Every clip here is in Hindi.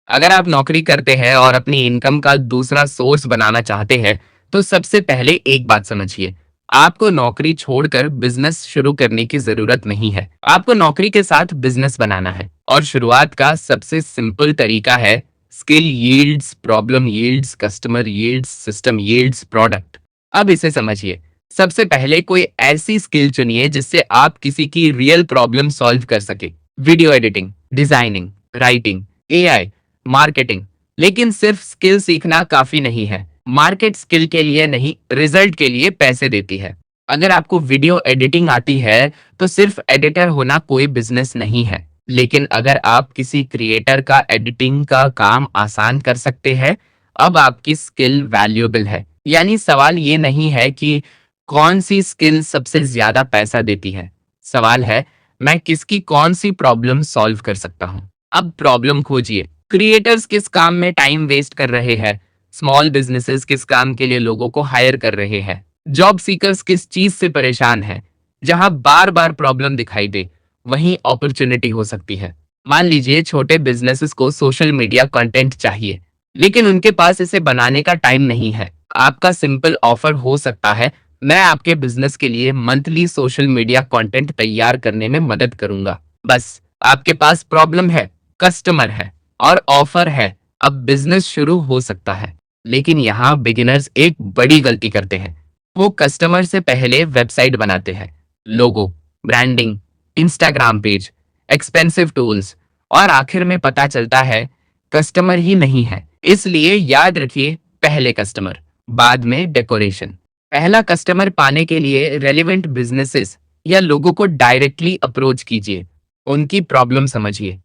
अगर आप नौकरी करते हैं और अपनी इनकम का दूसरा सोर्स बनाना चाहते हैं, तो सबसे पहले एक बात समझिए। आपको नौकरी छोड़कर बिजनेस शुरू करने की जरूरत नहीं है। आपको नौकरी के साथ बिजनेस बनाना है और शुरुआत का सबसे सिंपल तरीका है skill yields, problem yields, customer yields, system yields, product. अब इसे समझिए। सबसे पहले कोई ऐसी स्किल चुनिए जिससे आप किसी की रियल प्रॉब्लम सॉल्व कर सके। Video editing, designing, writing, AI, marketing. लेकिन सिर्फ स्किल सीखना काफी नहीं है। मार्केट स्किल के लिए नहीं, रिजल्ट के लिए पैसे देती है। अगर आपको वीडियो एडिटिंग आती है तो सिर्फ एडिटर होना कोई बिजनेस नहीं है। लेकिन अगर आप किसी क्रिएटर का एडिटिंग का काम आसान कर सकते हैं, अब आपकी स्किल वैल्यूएबल है। यानी सवाल ये नहीं है कि कौन सी स्किल सबसे ज्यादा पैसा देती है। सवाल है मैं किसकी कौन सी प्रॉब्लम सॉल्व कर सकता हूँ। अब प्रॉब्लम खोजिए। क्रिएटर्स किस काम में टाइम वेस्ट कर रहे हैं, स्मॉल बिजनेसेस किस काम के लिए लोगों को हायर कर रहे हैं, जॉब सीकर्स किस चीज से परेशान है। जहां बार बार प्रॉब्लम दिखाई दे वहीं अपॉर्चुनिटी हो सकती है। मान लीजिए छोटे बिजनेसेस को सोशल मीडिया कंटेंट चाहिए, लेकिन उनके पास इसे बनाने का टाइम नहीं है। आपका सिंपल ऑफर हो सकता है मैं आपके बिजनेस के लिए मंथली सोशल मीडिया कंटेंट तैयार करने में मदद करूंगा। बस आपके पास प्रॉब्लम है, कस्टमर है और ऑफर है। अब बिजनेस शुरू हो सकता है। लेकिन यहाँ बिगिनर्स एक बड़ी गलती करते हैं। वो कस्टमर से पहले वेबसाइट बनाते हैं, logo, branding, Instagram page, expensive tools, और आखिर में पता चलता है कस्टमर ही नहीं है। इसलिए याद रखिए, पहले कस्टमर, बाद में डेकोरेशन। पहला कस्टमर पाने के लिए रेलेवेंट बिजनेसेस या लोगों को डायरेक्टली अप्रोच कीजिए, उनकी प्रॉब्लम समझिए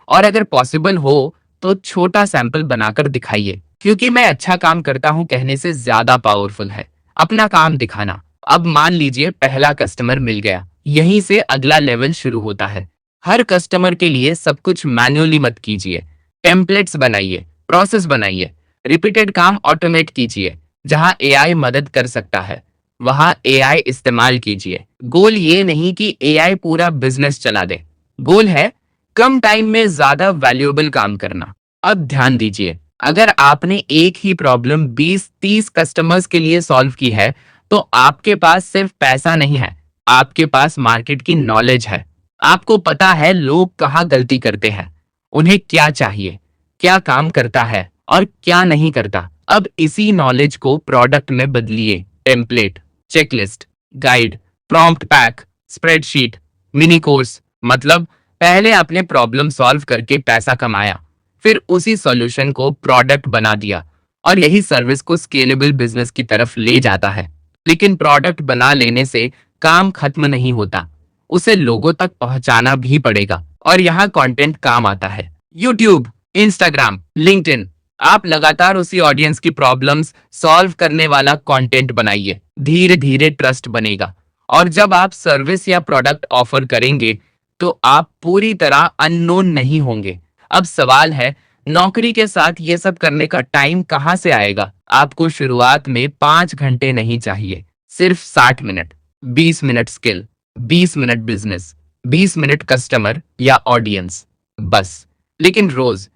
और अगर पॉसिबल हो तो छोटा सैंपल बनाकर दिखाइए। क्योंकि मैं अच्छा काम करता हूं कहने से ज्यादा पावरफुल है अपना काम दिखाना। अब मान लीजिए पहला कस्टमर मिल गया, यहीं से अगला लेवल शुरू होता है। हर कस्टमर के लिए सब कुछ मैन्युअली मत कीजिए। टेम्पलेट्स बनाइए, प्रोसेस बनाइए, रिपीटेड काम ऑटोमेट कीजिए। जहां एआई मदद कर सकता है वहां एआई इस्तेमाल कीजिए। गोल ये नहीं कि एआई पूरा बिजनेस चला दे, गोल है कम टाइम में ज्यादा वैल्यूएबल काम करना। अब ध्यान दीजिए, अगर आपने एक ही प्रॉब्लम 20-30 कस्टमर्स के लिए सॉल्व की है तो आपके पास सिर्फ पैसा नहीं है, आपके पास मार्केट की नॉलेज है। आपको पता है लोग कहाँ गलती करते हैं, उन्हें क्या चाहिए, क्या काम करता है और क्या नहीं करता। अब इसी नॉलेज को प्रोडक्ट में बदलिए। Template, checklist, guide, prompt pack, spreadsheet, mini course. मतलब पहले आपने प्रॉब्लम सॉल्व करके पैसा कमाया, फिर उसी सॉल्यूशन को प्रोडक्ट बना दिया और यही सर्विस को स्केलेबल बिजनेस की तरफ ले जाता है। लेकिन प्रोडक्ट बना लेने से काम खत्म नहीं होता, उसे लोगों तक पहुंचाना भी पड़ेगा और यहाँ कंटेंट काम आता है। YouTube, Instagram, LinkedIn. आप लगातार उसी ऑडियंस की प्रॉब्लम्स सॉल्व करने वाला कंटेंट बनाइए। धीरे धीरे ट्रस्ट बनेगा और जब आप सर्विस या प्रोडक्ट ऑफर करेंगे तो आप पूरी तरह अननोन नहीं होंगे। अब सवाल है नौकरी के साथ ये सब करने का टाइम कहाँ से आएगा। आपको शुरुआत में 5 घंटे नहीं चाहिए, सिर्फ 60 minute. 20 minute skill, 20 minute business, 20 minute customer या ऑडियंस, बस। लेकिन रोज,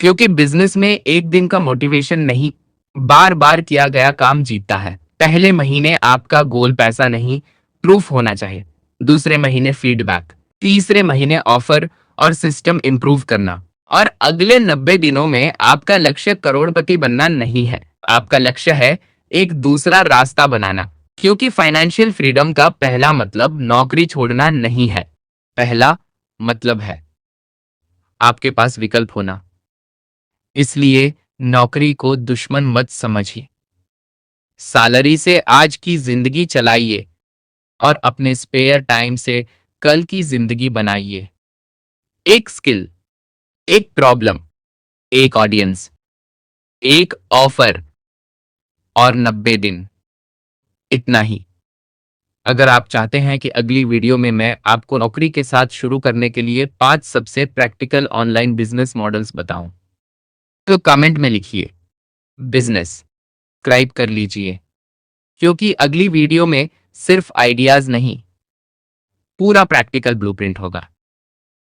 क्योंकि बिजनेस में एक दिन का मोटिवेशन नहीं, बार बार किया गया काम जीतता है। पहले महीने आपका गोल पैसा नहीं, प्रूफ होना चाहिए। दूसरे महीने फीडबैक, तीसरे महीने ऑफर और सिस्टम इंप्रूव करना, और अगले 90 दिनों में आपका लक्ष्य करोड़पति बनना नहीं है। आपका लक्ष्य है एक दूसरा रास्ता बनाना। क्योंकि फाइनेंशियल फ्रीडम का पहला मतलब नौकरी छोड़ना नहीं है, पहला मतलब है आपके पास विकल्प होना। इसलिए नौकरी को दुश्मन मत समझिए। सैलरी से आज की जिंदगी चलाइए और अपने स्पेयर टाइम से कल की जिंदगी बनाइए। एक स्किल, एक प्रॉब्लम, एक ऑडियंस, एक ऑफर और 90 दिन, इतना ही। अगर आप चाहते हैं कि अगली वीडियो में मैं आपको नौकरी के साथ शुरू करने के लिए 5 सबसे प्रैक्टिकल ऑनलाइन बिजनेस मॉडल्स बताऊं, तो कमेंट में लिखिए बिजनेस, सब्सक्राइब कर लीजिए। क्योंकि अगली वीडियो में सिर्फ आइडियाज नहीं, पूरा प्रैक्टिकल ब्लूप्रिंट होगा।